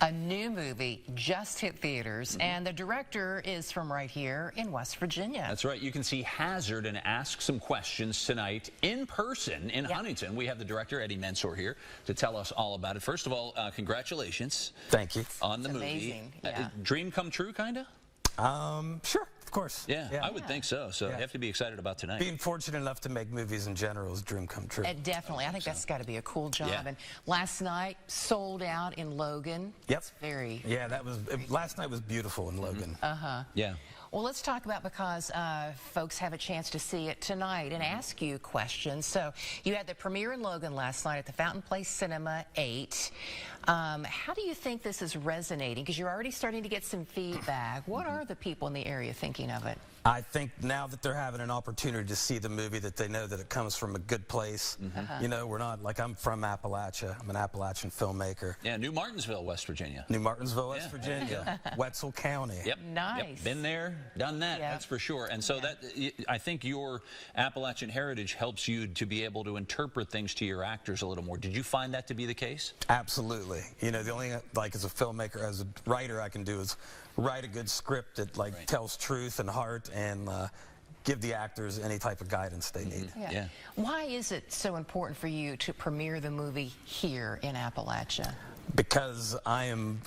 A new movie just hit theaters, and the director is from right here in West Virginia. That's right. You can see Hazard and ask some questions tonight in person in Huntington. We have the director, Eddie Mansour, here to tell us all about it. First of all, congratulations. Thank you. On the It's movie. amazing. Yeah. Dream come true, kind of? Sure, of course. Yeah, I would think so. So you have to be excited about tonight. Being fortunate enough to make movies in general is a dream come true. Definitely. I think that's got to be a cool job. Yeah. And last night, sold out in Logan. Yep. It's very... Yeah, last night was beautiful in Logan. Yeah. Well, let's talk about, because folks have a chance to see it tonight and ask you questions. So you had the premiere in Logan last night at the Fountain Place Cinema 8. How do you think this is resonating? Because you're already starting to get some feedback. What are the people in the area thinking of it? I think now that they're having an opportunity to see the movie, that they know that it comes from a good place. You know, we're not, like, I'm from Appalachia. I'm an Appalachian filmmaker. Yeah, New Martinsville, West Virginia. New Martinsville, West Virginia. Wetzel County. Yep. Nice. Yep. Been there, done that, that's for sure. And so I think your Appalachian heritage helps you to be able to interpret things to your actors a little more. Did you find that to be the case? Absolutely. You know, the only, like, as a filmmaker, as a writer, I can do is write a good script that, like, tells truth and heart, and give the actors any type of guidance they need. Yeah. Why is it so important for you to premiere the movie here in Appalachia? Because I am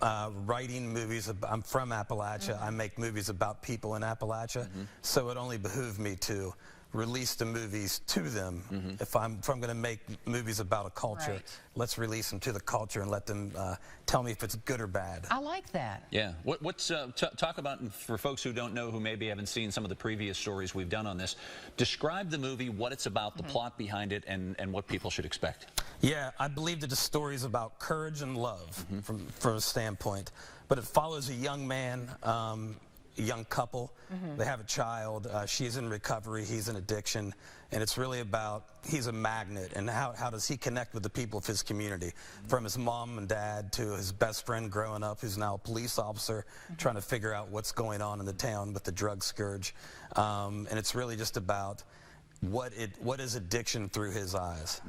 writing movies. I'm from Appalachia. I make movies about people in Appalachia. So it only behooved me to release the movies to them. If I'm going to make movies about a culture, let's release them to the culture and let them tell me if it's good or bad. I like that. Yeah. What's talk about, for folks who don't know, who maybe haven't seen some of the previous stories we've done on this, describe the movie, what it's about, the plot behind it, and what people should expect. Yeah, I believe that the story is about courage and love from a standpoint, but it follows a young man, a young couple. They have a child. She's in recovery. He's in addiction. And it's really about, he's a magnet, and how does he connect with the people of his community, from his mom and dad to his best friend growing up, who's now a police officer, trying to figure out what's going on in the town with the drug scourge. And it's really just about what is addiction through his eyes.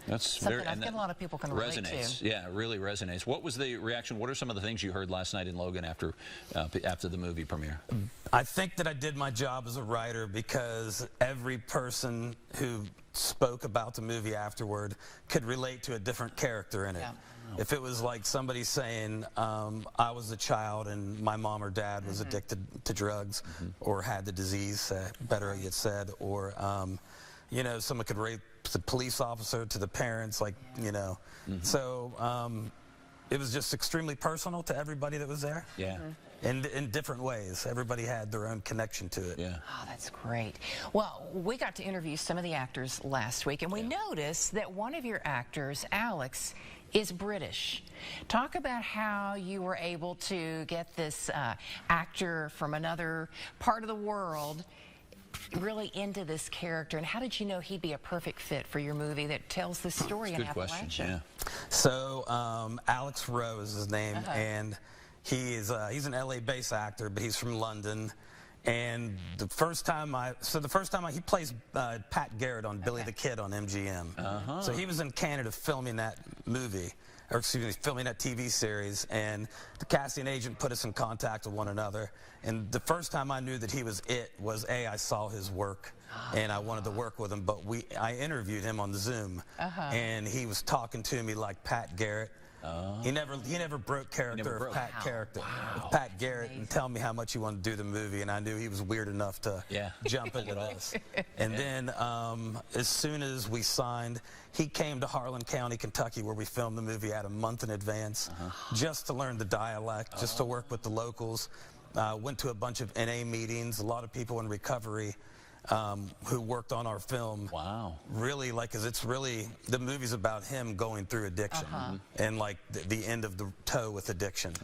That's something I think a lot of people can relate to. Yeah, it really resonates. What was the reaction? What are some of the things you heard last night in Logan after the movie premiere? I think that I did my job as a writer, because every person who spoke about the movie afterward could relate to a different character in it. If it was like somebody saying, I was a child and my mom or dad was addicted to drugs, or had the disease, better yet said, or, you know, someone could rate the police officer to the parents, like, you know. So it was just extremely personal to everybody that was there. Yeah. In different ways. Everybody had their own connection to it. Yeah. Oh, that's great. Well, we got to interview some of the actors last week, and we noticed that one of your actors, Alex, is British. Talk about how you were able to get this actor from another part of the world really into this character, and how did you know he'd be a perfect fit for your movie that tells the story in Appalachia? Good question. Yeah. So Alex Rowe is his name, and he's an LA-based actor, but he's from London. And the first time he plays Pat Garrett on Billy the Kid on MGM. So he was in Canada filming that movie, or excuse me, filming that TV series, and the casting agent put us in contact with one another. And the first time I knew that he was it was, I saw his work, and I wanted to work with him, but I interviewed him on Zoom, and he was talking to me like Pat Garrett. He never broke character of Pat Garrett and tell me how much he wanted to do the movie, and I knew he was weird enough to jump in with us. And then as soon as we signed, he came to Harlan County, Kentucky, where we filmed the movie, at a month in advance, just to learn the dialect, just to work with the locals. Went to a bunch of NA meetings, a lot of people in recovery who worked on our film. Wow. Really, like, 'cause it's really, the movie's about him going through addiction and, like, the end of the toe with addiction.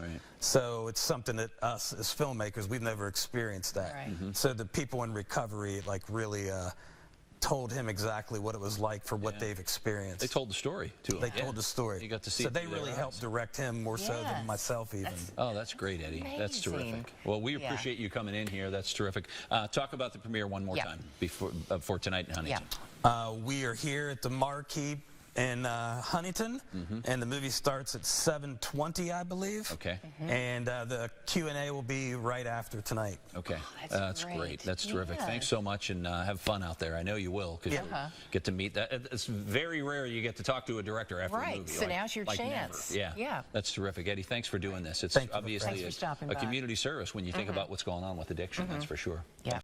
So it's something that us as filmmakers, we've never experienced that. So the people in recovery, like, really told him exactly what it was like for what they've experienced. They told the story to him. They told the story. You got to see so they really helped direct him more so than myself even. That's great, Eddie. Amazing. That's terrific. Well, we appreciate you coming in here. That's terrific. Talk about the premiere one more time before tonight in Huntington. We are here at the Marquee in Huntington, and the movie starts at 7:20, I believe. Okay. And the Q&A will be right after tonight. Okay. That's great. That's terrific. Yeah. Thanks so much, and have fun out there. I know you will, because you get to meet that. It's very rare you get to talk to a director after a movie. So now's your chance. Never. Yeah. That's terrific. Eddie, thanks for doing this. It's Thank you. obviously Thanks for stopping a by. community service when you think about what's going on with addiction, that's for sure. Yeah.